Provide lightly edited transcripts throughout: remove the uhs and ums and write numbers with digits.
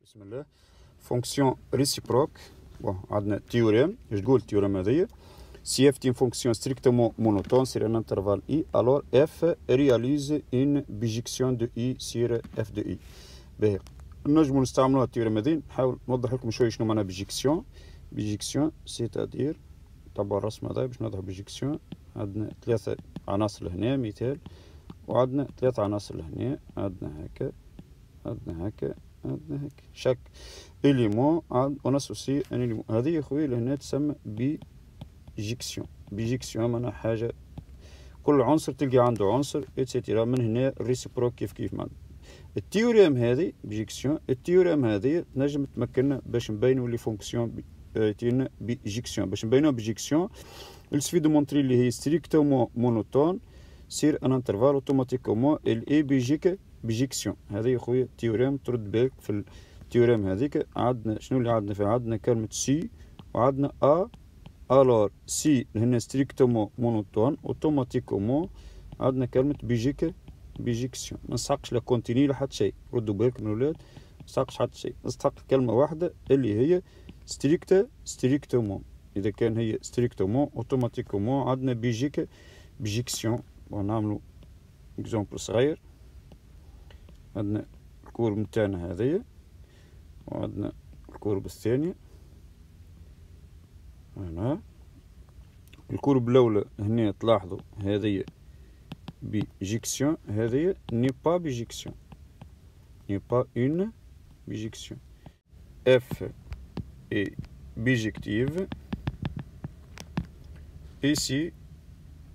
بسم الله. فونكسيون ريسيبروك. بون عندنا تيوريم. اش تقول التيوريم هذيا؟ سي اف تي فونكسيون ستريكتومون مونوتون سير ان انترفال اي الور اف رياليز اون بيجيكسيون دو اي سير اف دو اي. باهي نجمو نستعملوها التيوريم هذي. نحاول نوضح لكم شويه شنو معناها بيجيكسيون. بيجيكسيون سيتادير طبعا الرسمه هذا باش نوضح بيجيكسيون. عندنا ثلاثه عناصر لهنا مثال، وعندنا ثلاثه عناصر لهنا. عندنا هكا، عندنا هكا، عندنا هكا. شاك إليمون اون اسوسي ان إليمون. هذه يا خويا لهنا تسمى بيجيكسيون. بيجيكسيون معناها حاجة كل عنصر تلقى عنده عنصر اتسيتيرا. من هنا الريسيبروك كيف معناها. التيوريم هذه بيجيكسيون، التيوريم هذه تنجم تمكننا باش نبينو لي فونكسيون تينا بيجيكسيون. باش نبينو بيجيكسيون السفي دو مونطري اللي هي ستريكتومون مونوتون سير ان انترفال اوتوماتيكومون الاي بيجيكسيون. هذه يا خويا تيوريم ترد بالك في التيوريم هذيك. عندنا شنو اللي عندنا فيها؟ عندنا كلمة سي وعندنا ا. الور سي هنا ستريكتومون مونوتون اوتوماتيكومون عندنا كلمة بيجيكسيون. ما نسحقش لا كونتيني لا حتى شيء. ردوا بالكم الولاد، ما نسحقش حتى شيء. نستحق كلمة واحدة اللي هي ستريكتومون. إذا كان هي ستريكتومون اوتوماتيكومون عندنا بيجيكسيون. ونعملو اكزومبل صغير. عندنا الكورب نتاعنا هذيا، وعندنا الكورب الثانية هنا. الكورب الأولى هنا تلاحظوا هذه بيجيكسيون، هذه ني با بيجيكسيون، ني با اون بيجيكسيون. اف اي بيجيكتيف. ici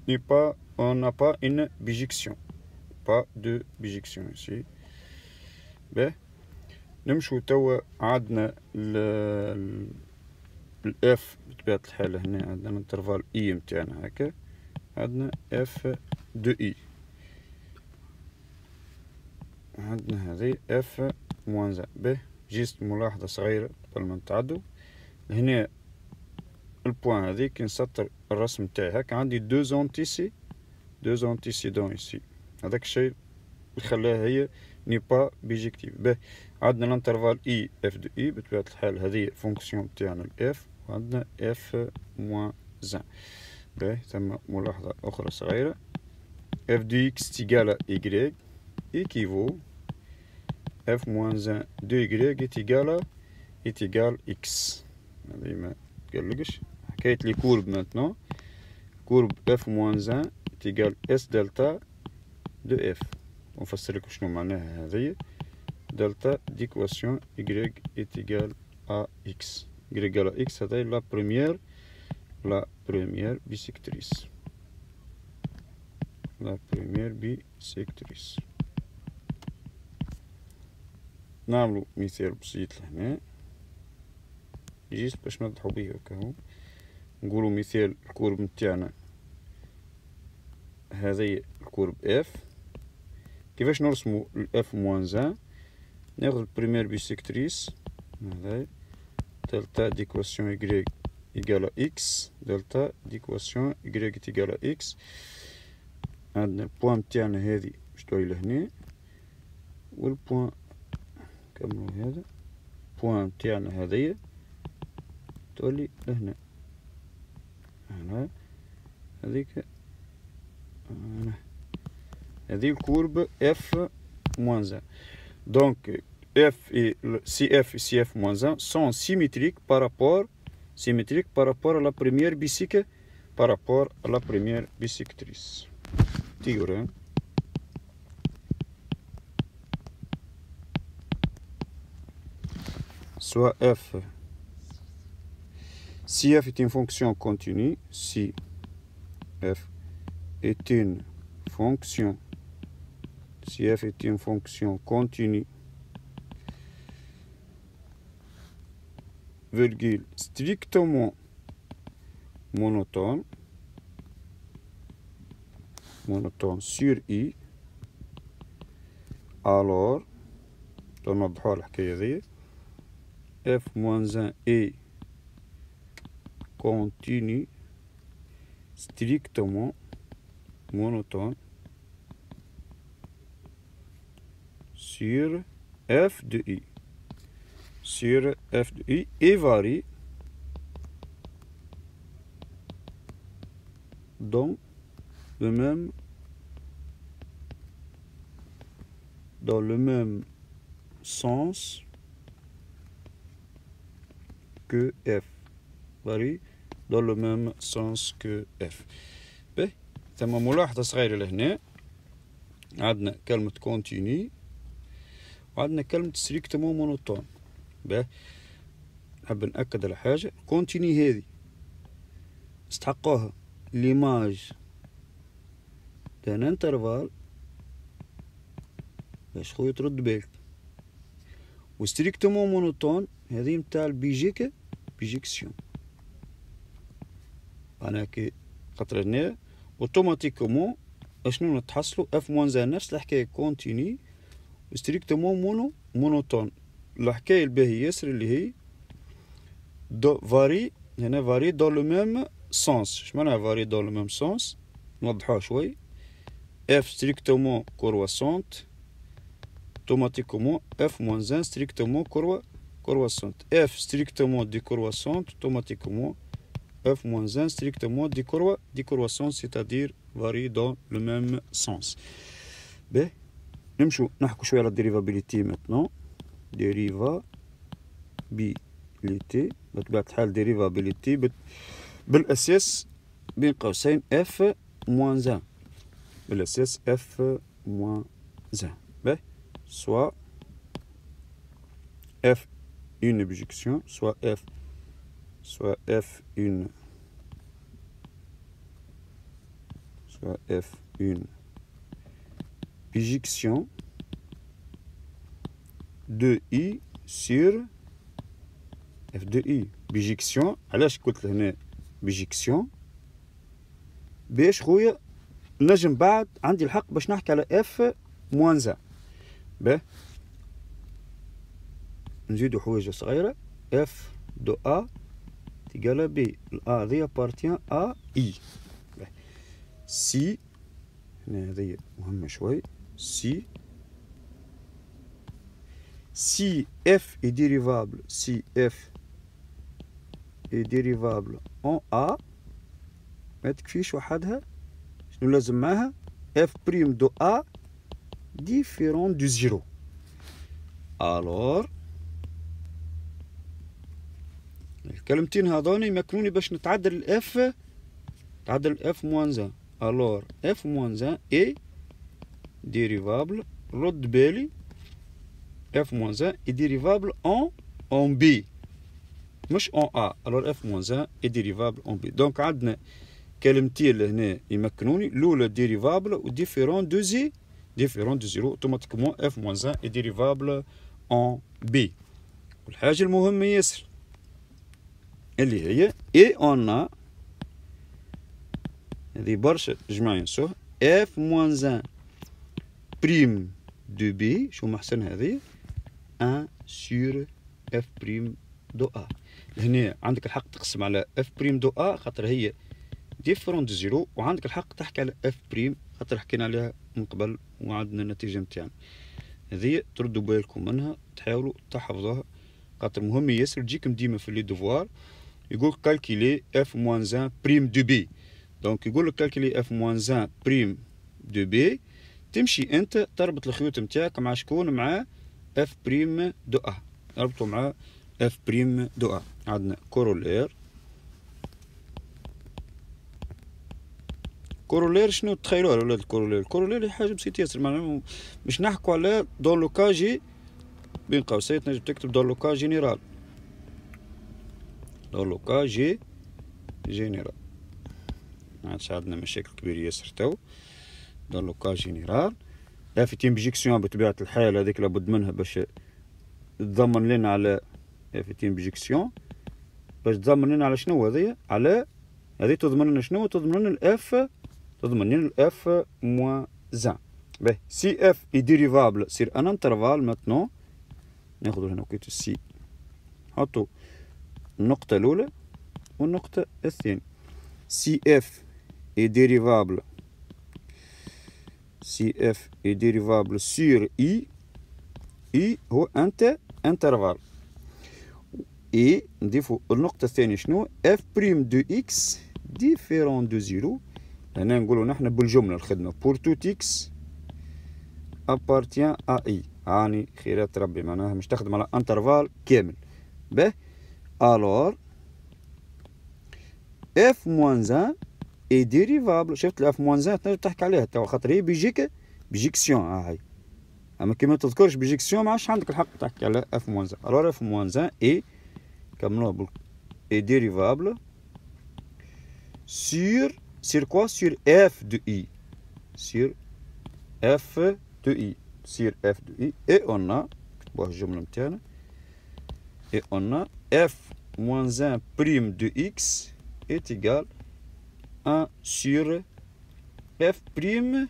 n'est pas, on n'a pas une bijection, pas de bijection ici. باهي نمشو توا. عندنا الاف بطبيعة الحال. هنا عندنا الانترفال اي متاعنا هكا. عندنا اف دو اي. عندنا هذه اف موان زان. باهي جيست ملاحظة صغيرة قبل ما نتعدو. هنا البوان هذي كي نسطر الرسم تاعي هكا عندي دو زونتيسيدون ايسي. هذاك الشيء اللي خلاها هي ني با بيجيكتيف. باهي عندنا الانترفال اي اف دو اي بطبيعة الحال. هذه فونكسيون تاعنا الاف، وعندنا اف موان زان. باهي ثم ملاحظة أخرى صغيرة. اف دو اكس تيغال ايكغيك ايكيفو اف موان زان دو ايكغيك ايتيغال اكس. هذه ما تقلقش. حكاية لي كورب مانتنون. كورب اف موان زان تيغال اس دلتا دو اف. ونفسر لكم شنو معناها هذه. دلتا ديكواسيون y est égal à x. y égale à x هذه la première bisectrice. la première bisectrice. نعملو مثال بسيط لهنا جيست باش نوضحو بيه هكاهو. نقولو مثال الكورب نتاعنا هذه الكورب اف. كيفاش نرسمو الاف موان زان؟ ناخذ البريمير بيسيكتريس هذا دلتا ديكواسيون y إيكال إكس. دلتا ديكواسيون y إيكال إكس. عندنا البوان متاعنا هذي باش تولي لهنا، والبوان كملو هذا البوان متاعنا هذيا تولي لهنا. هنا هذيك هنا. هذه الكورب اف موان زان. Donc F et CF et CF moins 1 sont symétriques par rapport à la première bisectrice. Théorème. Soit F. Si F est une fonction continue, si F est une fonction, si F est une fonction continue, virgule strictement monotone sur I, alors تنوضحوا الحكاية ذي F moins 1 est continue strictement monotone sur f de i. sur f de i et varie dans le même sens que f. varie dans le même sens que f. باهي ثم ملاحظة صغيرة لهنا، عندنا كلمة continue وعندنا كلمة strictement monotone. باهي نحب نأكد على حاجة، continue هذه استحقوها l'image d'un intervalle باش خويا ترد بالك، و strictement monotone هذه متاع البيجيكسيون. أنا كي خاطر هنا اوتوماتيكومون اشنو نتحصلو اف موان زان نفس الحكاية كونتيني ستريكتومون مونوتون. الحكاية الباهية ياسر اللي هي دو فاري، هنا فاري دون لو ميم سونس. شمعناها فاري دون لو ميم سونس؟ نوضحوها شوي. اف ستريكتومون كرواسونت اوتوماتيكومون اف موان زان ستريكتومون كرواسونت. اف ستريكتومون ديكرواسونت اوتوماتيكومون f moins 1 strictement décroissant, c'est-à-dire varie dans le même sens. Ben, نمشو نحكو شوية على dérivabilité maintenant. dérivabilité بطبيعة الحال dérivabilité بالأساس بين قوسين f moins 1. بالأساس f moins 1. Ben, soit f une objection, soit f une bijection de i sur f de i. bijection علاش قلت هنا bijection؟ باش خويا نجم بعد عندي الحق باش نحكي على f moins 1. باه نزيدو حوايج صغيرة. f de a égale à b. A appartient à i. si هنا هذه مهمة شوي. si f est dérivable en a ما تكفيش وحدها. شنو لازم معاها؟ f prime de a différent du 0. alors الكلمتين هذون يمكنوني باش نتعدل الاف موان 1. alors f moins 1 est dérivable. رد بالي f moins 1 est dérivable en b مش en a. alors f moins 1 est dérivable en b. donc عندنا كلمتين لهنا يمكنوني. الأولى dérivable و différent de 0. automatiquement f moins 1 est dérivable en b. والحاجة المهمة ياسر اللي هي et on a هذه برشا جماعة ينسوها f moins 1 prime de b. شو محسن هذه 1 sur f prime de a. هنا عندك الحق تقسم على f prime de a خاطر هي different de 0، وعندك الحق تحكي على f prime خاطر حكينا عليها من قبل وعندنا النتيجة متاعنا. هذه تردوا بالكم منها، تحاولوا تحفظوها خاطر مهم ياسر. تجيكم ديما في لي دوفوار يقول calculer f moins 1 prime de b. دونك يقول لك calculer f moins 1 prime de b. تمشي انت تربط الخيوط نتاعك مع شكون؟ مع f prime de a. نربطوا مع f prime de a. عندنا كورولير. شنو تخيلوا على ولاد الكورولير؟ هي حاجه بسيطه ياسر. معناها مش نحكوا على دون لو كا جي بين قوسين تنجم تكتب دون لو كا جينيرال. دون لو كا جينيرال ما عادش عندنا مشاكل كبيرة ياسر تو. دون لو كا جينيرال افتين بيجيكسيون بطبيعة الحال هذيك لابد منها باش تضمن لنا على افتين بيجيكسيون باش تضمن لنا على شنو هذيا؟ على هذه تضمن لنا شنو؟ تضمن لنا الاف موان 1. باهي سي اف اي ديريفابل سير ان انترفال. ماتنون ناخذ هنا وكيت سي نحطو النقطة الأولى والنقطة الثانية. سي اف اي ديريفابل sur i هو انترفال. اي نضيفو النقطة الثانية شنو؟ اف بريم دو اكس ديفيرون دو زيرو. هنا نقولو نحن بالجملة الخدمة بور توت اكس ابارتيان ا اي. هاني خيرات ربي معناها مش تخدم على انترفال كامل. به الور اف موان ان اي ديريفابل. شفت الاف موان ان تنجم تحكي عليها توا خاطر هي بيجيك بيجيكسيون هاي. اما كي ما تذكرش بيجيكسيون ما عادش عندك الحق تحكي على اف موان ان. الور اف موان ان اي كملوها بال اي ديريفابل sur quoi? Sur f de i. Sur f de i. Sur f de i. Et on a, et on a f moins 1 prime de x est égal à 1 sur f prime.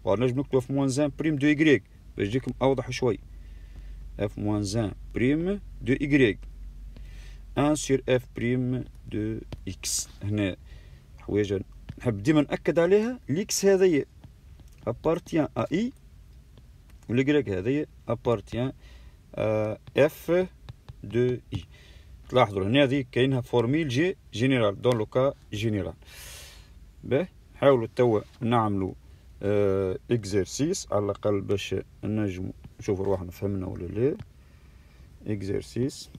ونجم نكتب f moins 1 prime de y باش يجيكم أوضح شوي. f moins 1 prime de y 1 sur f prime de x. هنا حوايج نحب ديما نأكد عليها. الإكس هذيا أبارتيان أ إي والإكريك هذيا أبارتيان اف دو إي. تلاحظوا هنا هذه كاينها فورميل جي جينيرال دون لو كا جينيرال. باهي نحاولوا توا نعملوا اكزرسيس على الأقل باش نجموا نشوفوا رواحنا فهمنا ولا لا. اكزرسيس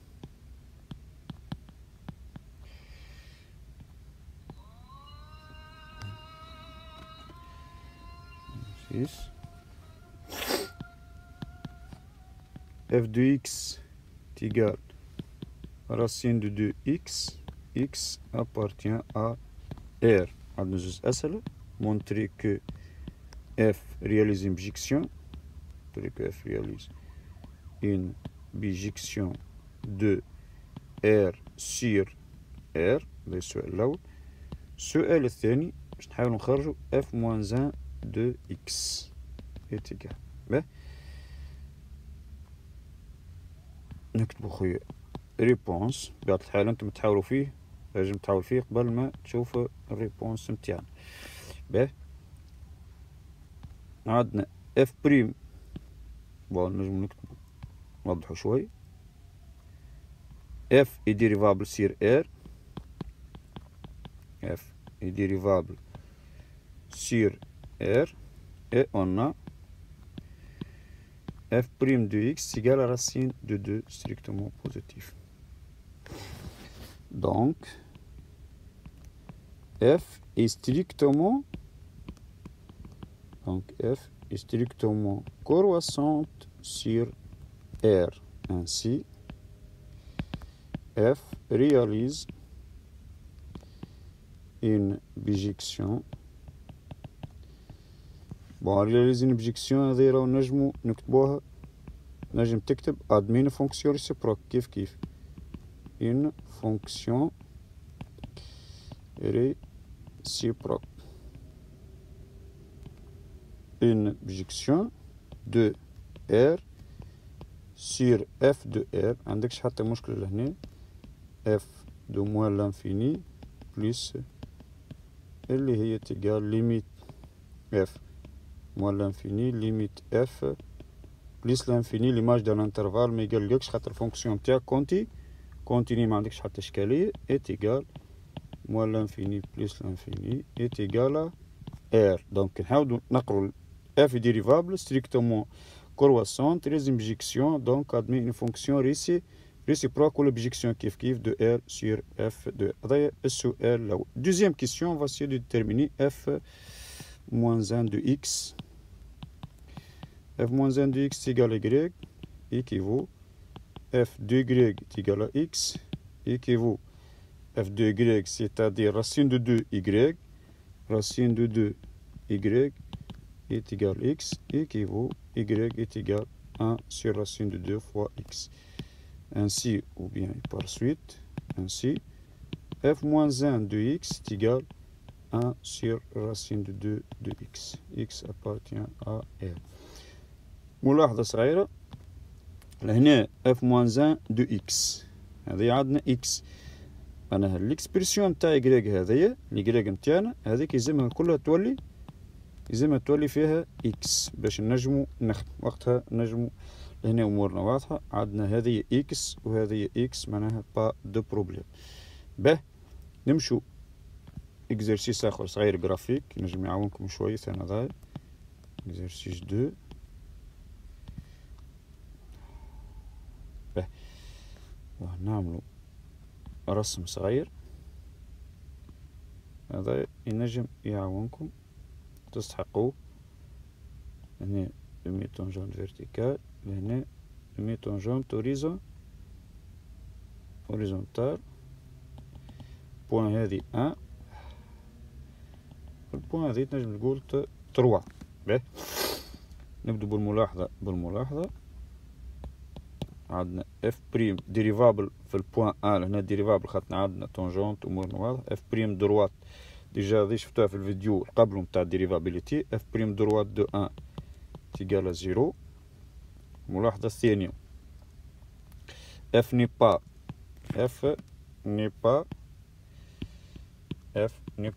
f de x est égal à racine de 2x. x appartient à R. عندنا جزء أسئلة. montrer que f réalise une bijection. montrer que f réalise une bijection de R sur R. هذا السؤال الأول. السؤال الثاني باش نحاولو نخرجو f moins 1 de x est égal. باهي نكتبو خويا ريبونس. بطبيعة الحال انتم تحاولوا فيه، لازم تحاول فيه قبل ما تشوف الريبونس نتاعنا. باهي عندنا اف بريم. بون نجمو نكتبو نوضحو شوي. اف اي ديريفابل سير ار. اف اي ديريفابل سير R et on a f' de x égale à racine de 2 strictement positif. Donc f est strictement croissante sur R. Ainsi f réalise une bijection. بون رياليزي une bijection هذه راهو نجمو نكتبوها. نجم تكتب admet une fonction réciproque كيف une fonction réciproque. une bijection de R sur f de R. عندكش حتى مشكلة لهنا. f de moins l'infini plus اللي هي تيجال limite f moins l'infini limite f plus l'infini l'image d'un intervalle ما يقلقكش خاطر فونكسيون تاعك كونتيني ما عندكش حتى اشكاليه. est égal moins l'infini plus l'infini est égal à R. donc نحاولوا نقروا f dérivable strictement croissante résime bijection donc admet une fonction réciproque ou la bijection كيف de R sur f de R. هذا السؤال الأول. deuxième question on va essayer de déterminer f moins 1 de x. f moins 1 de x égale à y équivaut f de y est égal à x équivaut f de y, c'est-à-dire racine de 2y. Racine de 2y est égal à x équivaut y est égal à 1 sur racine de 2 fois x. Ainsi, ou bien par suite, ainsi, f moins 1 de x est égal à 1 sur racine de 2 de x. x appartient à R. ملاحظة صغيرة لهنا f moins 1 de x. هذه عندنا x. معناها الاكسبرسيون تاع y هذيا اليكغيك نتاعنا هذيك يلزمها كلها تولي فيها x باش نجمو نخدم. وقتها نجمو هنا أمورنا واضحة. عندنا هذه إكس وهذه إكس، معناها با دو بروبليم. به نمشو إكزرسيس آخر صغير جرافيك نجم يعاونكم شوية ثاني هذا. إكزرسيس 2. به نعملو رسم صغير، هذا ينجم يعاونكم تستحقوه. هنا دمي تونجونت فيرتيكال، هنا دمي تونجونت هوريزونتال. بوان هذه 1، البوان هذه تنجم تقول 3. به نبدو بالملاحظة. عندنا اف بريم ديريفابل في البوان ا، هنا ديريفابل خاطر عندنا تونجونت امورنا واضحة. اف بريم دروات ديجا هذه شفتوها في الفيديو قبل نتاع ديريفابيليتي. اف بريم دروات دو 1 تيجال 0. الملاحظة الثانية اف ني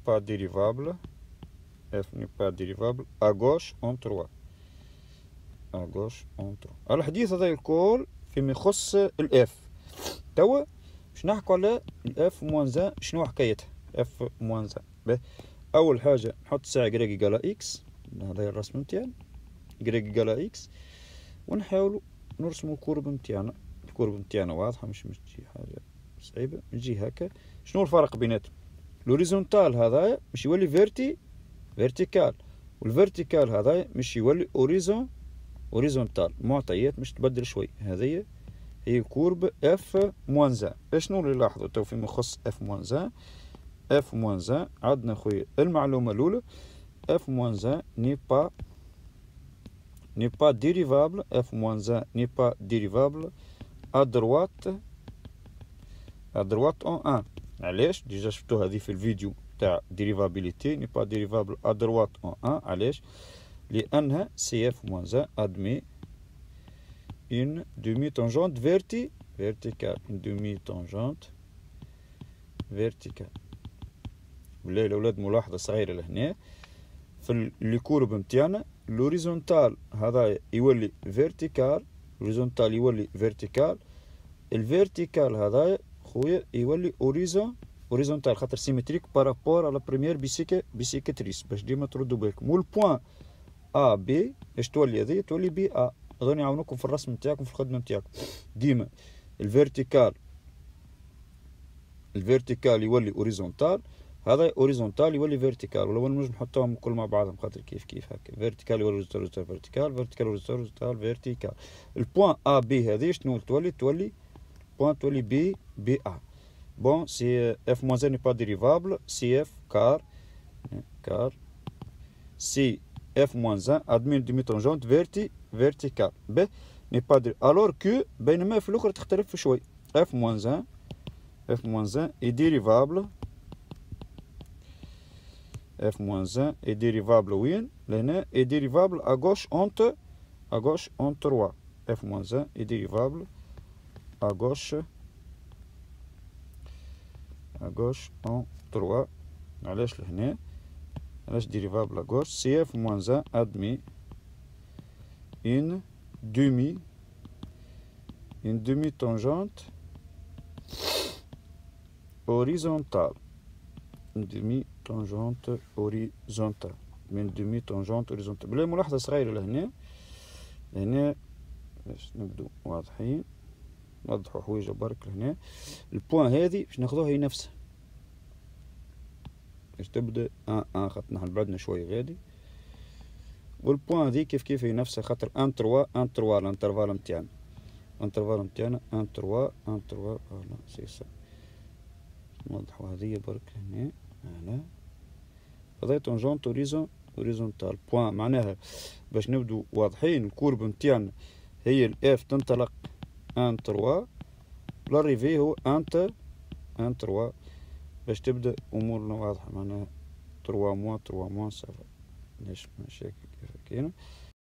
با ديريفابل à gauche en 3. الحديث هذا الكل فيما يخص الاف. توا باش نحكوا على الاف موان 1. شنو حكايتها اف موان 1؟ اول حاجه نحط ساعه جريك يقال اكس، هذا الرسم نتاعنا جريك يقال اكس، ونحاولوا نرسموا الكورب نتاعنا. الكورب نتاعنا واضحه، مش تجي حاجه صعيبه، نجي هكا. شنو الفرق بيناتهم؟ لوريزونتال هذا مش يولي فيرتيكال، والفيرتيكال هذا مش يولي هوريزونتال. المعطيات مش تبدل شوي. هذه هي كورب اف موان 1. شنو اللي لاحظوا تو فيما يخص اف موان 1؟ اف موان 1 عندنا خويا المعلومه الاولى اف موان 1 ني با ديريفابل. اف موان 1 ني با ديريفابل ا دروات اون 1. علاش؟ ديجا شفتو هذه في الفيديو تاع ديريفابيليتي. ني با ديريفابل ا دروات اون 1. علاش؟ لأنها سي اف موان 1 ادمي une demi-tangente verticale. une demi-tangente verticale. بالله الأولاد ملاحظة صغيرة لهنا في الكورب نتاعنا. لوريزونتال هذا يولي فيرتيكال، لوريزونتال يولي فيرتيكال. الفيرتيكال هذا خويا يولي هوريزونتال خاطر سيمتريك بارابور على بريمير بيسيكاتريس، باش ديما تردوا بالكم. والبوان ا بي اش تولي؟ هذه تولي بي ا. هذول يعاونوكم في الرسم نتاعكم في الخدمه نتاعكم. ديما الفيرتيكال يولي هوريزونتال، هذا هوريزونتال يولي فيرتيكال. ولو نجم نحطوهم كل مع بعضهم خاطر كيف هكا. فيرتيكال يولي هوريزونتال فيرتيكال هوريزونتال فيرتيكال. البوان ا بي هذه شنو تولي بوان تولي بي ا. بون سي اف موان 1 ني با ديريفابل سي اف كار سي اف موان 1 ادمي ديمي تونجونت فيرتيكال. ب ني با دير الور كو بينما في الاخرى تختلف شوي. اف موان 1 اي ديريفابل وين؟ لهنا اي ديريفابل ا غوش اون 3. اف موان 1 اي ديريفابل ا غوش اون 3. علاش لهنا؟ علاش ديريفابل ا غوش؟ سي اف موان 1 ادمي une demi-tangente horizontale. بلا ملاحظة صغيرة لهنا باش نبدو واضحين، نوضحوا حوايج برك. لهنا البوان هذه باش ناخذوها هي نفسها، باش تبدا خاطر نحن بعدنا شوية غادي. والبوان هذه كيف هي نفسها خاطر 1 3 الانترفال نتاعنا 1 3 فوالا سي سا. نوضحوا هذه برك هنا. هذا تونجونت هوريزونتال بوان، معناها باش نبدو واضحين الكورب نتاعنا هي الاف تنطلق 1 3 لاريفي هو 1 3 باش تبدا امورنا واضحه. معناها 3 موان سافا. ليش مشاكل كيف كاينه.